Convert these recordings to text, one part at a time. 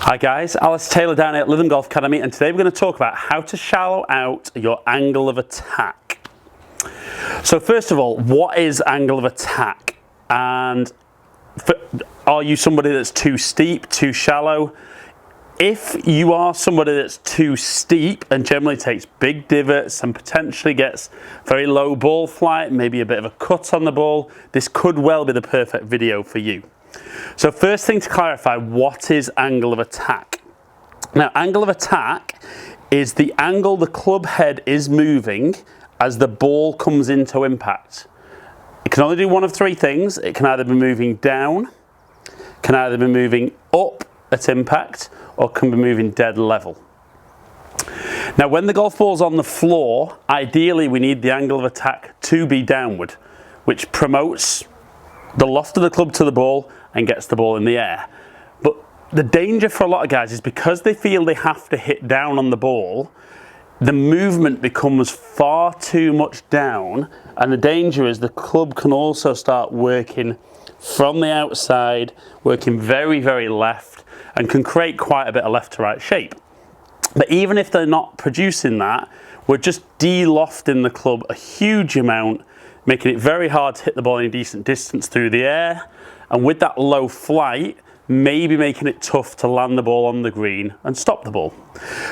Hi guys, Alice Taylor down here at Lytham Golf Academy, and today we're going to talk about how to shallow out your angle of attack. So first of all, what is angle of attack? And are you somebody that's too steep, too shallow? If you are somebody that's too steep and generally takes big divots and potentially gets very low ball flight, maybe a bit of a cut on the ball, this could well be the perfect video for you. So first thing to clarify, what is angle of attack? Now, angle of attack is the angle the club head is moving as the ball comes into impact. It can only do one of three things. It can either be moving down, can either be moving up at impact, or can be moving dead level. Now, when the golf ball's on the floor, ideally we need the angle of attack to be downward, which promotes the loft of the club to the ball and gets the ball in the air. But the danger for a lot of guys is because they feel they have to hit down on the ball, the movement becomes far too much down, and the danger is the club can also start working from the outside, working very, very left, and can create quite a bit of left to right shape. But even if they're not producing that, we're just de-lofting the club a huge amount, making it very hard to hit the ball in a decent distance through the air, and with that low flight, maybe making it tough to land the ball on the green and stop the ball.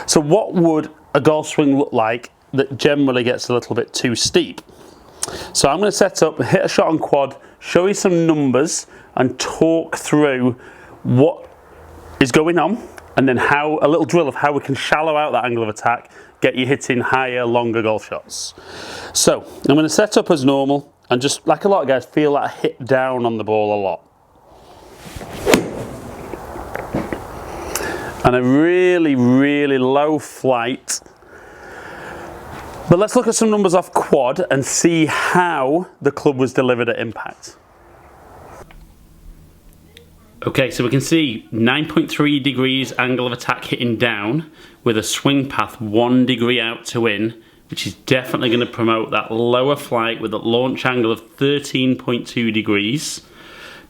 So what would a golf swing look like that generally gets a little bit too steep? So I'm going to set up, hit a shot on quad, show you some numbers and talk through what is going on, and then how a little drill of how we can shallow out that angle of attack, get you hitting higher, longer golf shots. So I'm going to set up as normal and just, like a lot of guys, feel that I hit down on the ball a lot. And a really, really low flight. But let's look at some numbers off quad and see how the club was delivered at impact. Okay, so we can see 9.3 degrees angle of attack hitting down with a swing path 1 degree out to in, which is definitely going to promote that lower flight with a launch angle of 13.2 degrees.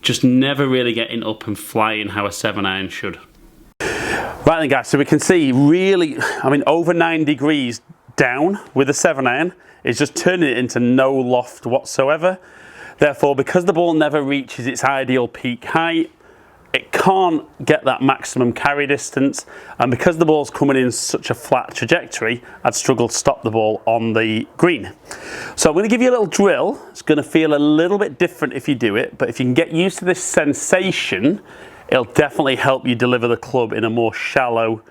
Just never really getting up and flying how a 7-iron should. Right then guys, so we can see really, over 9 degrees down with a 7-iron is just turning it into no loft whatsoever. Therefore, because the ball never reaches its ideal peak height, it can't get that maximum carry distance, and because the ball's coming in such a flat trajectory, I'd struggle to stop the ball on the green. So I'm going to give you a little drill. It's going to feel a little bit different if you do it, but if you can get used to this sensation, it'll definitely help you deliver the club in a more shallow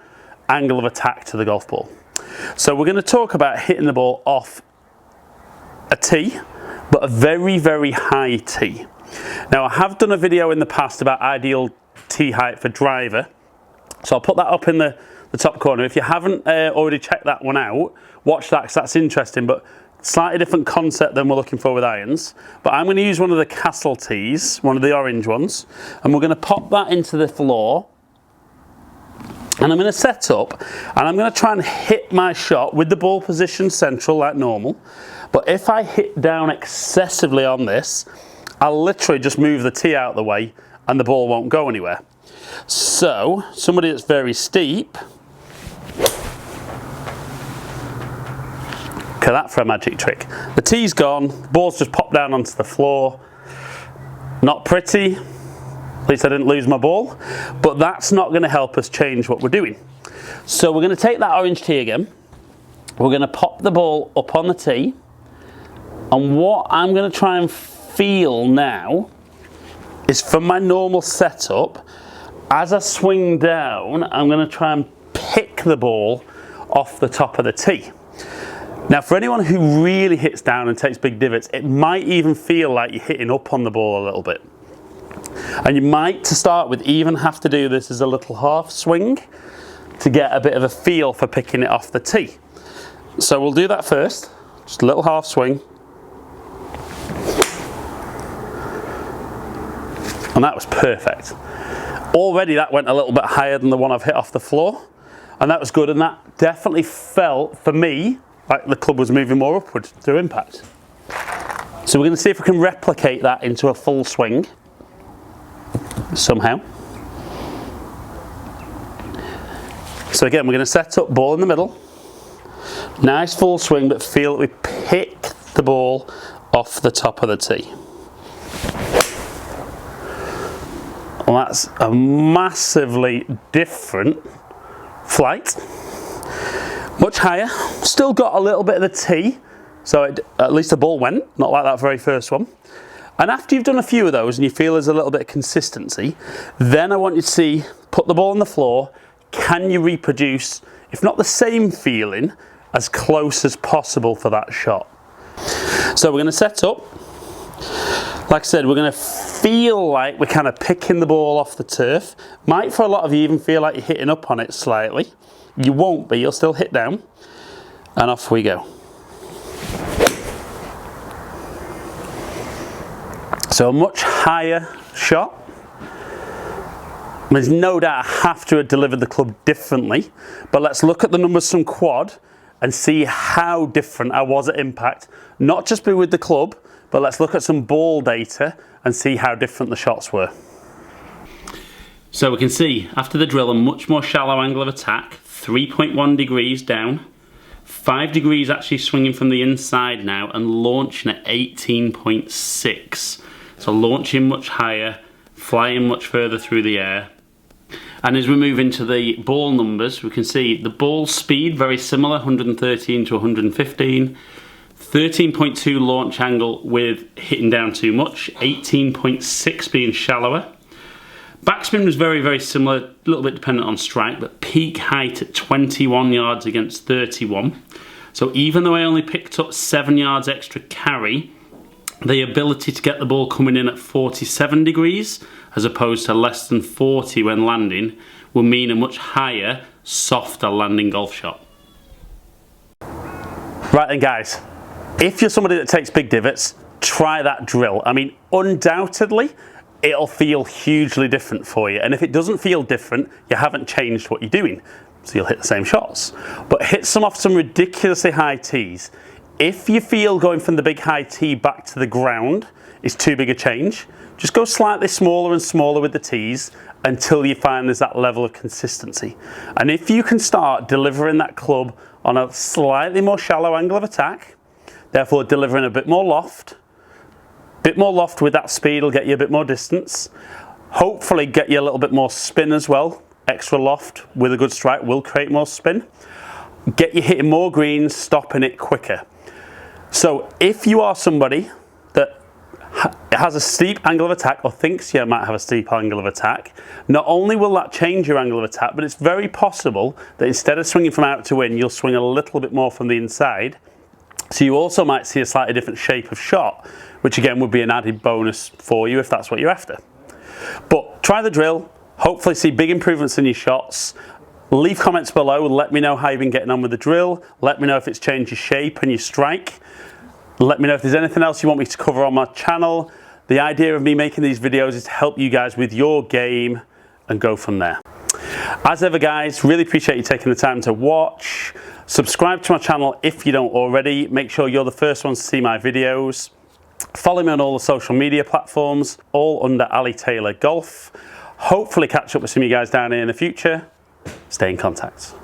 angle of attack to the golf ball. So we're going to talk about hitting the ball off a tee, but a very, very high tee. Now, I have done a video in the past about ideal tee height for driver, so I'll put that up in the top corner. If you haven't already checked that one out, watch that because that's interesting, but slightly different concept than we're looking for with irons. But I'm going to use one of the Castle tees, one of the orange ones, and we're going to pop that into the floor, and I'm going to set up, and I'm going to try and hit my shot with the ball position central like normal. But if I hit down excessively on this, I'll literally just move the tee out of the way and the ball won't go anywhere. So, somebody that's very steep, look at that for a magic trick. The tee's gone, the ball's just popped down onto the floor. Not pretty, at least I didn't lose my ball, but that's not going to help us change what we're doing. So we're going to take that orange tee again, we're going to pop the ball up on the tee, and what I'm going to try and feel now is from my normal setup, as I swing down, I'm going to try and pick the ball off the top of the tee. Now, for anyone who really hits down and takes big divots, it might even feel like you're hitting up on the ball a little bit. And you might, to start with, even have to do this as a little half swing to get a bit of a feel for picking it off the tee. So we'll do that first, just a little half swing. And that was perfect. Already that went a little bit higher than the one I've hit off the floor, and that was good, and that definitely felt, for me, like the club was moving more upward through impact. So we're going to see if we can replicate that into a full swing somehow. So again, we're going to set up ball in the middle. Nice full swing, but feel that we pick the ball off the top of the tee. Well, that's a massively different flight. Much higher. Still got a little bit of the tee, so at least the ball went, not like that very first one. And after you've done a few of those and you feel there's a little bit of consistency, then I want you to see, put the ball on the floor, can you reproduce, if not the same feeling, as close as possible for that shot. So we're going to set up. Like I said, we're going to feel like we're kind of picking the ball off the turf. Might for a lot of you even feel like you're hitting up on it slightly. You won't be, you'll still hit down. And off we go. So a much higher shot. There's no doubt I have to have delivered the club differently, but let's look at the numbers from quad and see how different I was at impact, not just with the club, but let's look at some ball data and see how different the shots were. So we can see after the drill a much more shallow angle of attack, 3.1 degrees down, 5 degrees actually swinging from the inside now and launching at 18.6. So launching much higher, flying much further through the air. And as we move into the ball numbers, we can see the ball speed very similar, 113 to 115. 13.2 launch angle with hitting down too much, 18.6 being shallower. Backspin was very, very similar, a little bit dependent on strike, but peak height at 21 yards against 31. So even though I only picked up 7 yards extra carry, the ability to get the ball coming in at 47 degrees as opposed to less than 40 when landing will mean a much higher, softer landing golf shot. Right then guys, if you're somebody that takes big divots, try that drill. I mean, undoubtedly, it'll feel hugely different for you. And if it doesn't feel different, you haven't changed what you're doing. So you'll hit the same shots. But hit some off some ridiculously high tees. If you feel going from the big high tee back to the ground is too big a change, just go slightly smaller and smaller with the tees until you find there's that level of consistency. And if you can start delivering that club on a slightly more shallow angle of attack, therefore delivering a bit more loft with that speed will get you a bit more distance, hopefully get you a little bit more spin as well. Extra loft with a good strike will create more spin, get you hitting more greens, stopping it quicker. So if you are somebody that has a steep angle of attack or thinks you might have a steep angle of attack, not only will that change your angle of attack, but it's very possible that instead of swinging from out to in, you'll swing a little bit more from the inside. So you also might see a slightly different shape of shot, which again would be an added bonus for you if that's what you're after. But try the drill, hopefully see big improvements in your shots. Leave comments below, let me know how you've been getting on with the drill. Let me know if it's changed your shape and your strike. Let me know if there's anything else you want me to cover on my channel. The idea of me making these videos is to help you guys with your game and go from there. As ever guys, really appreciate you taking the time to watch. Subscribe to my channel if you don't already. Make sure you're the first ones to see my videos. Follow me on all the social media platforms, all under Ali Taylor Golf. Hopefully catch up with some of you guys down here in the future. Stay in contact.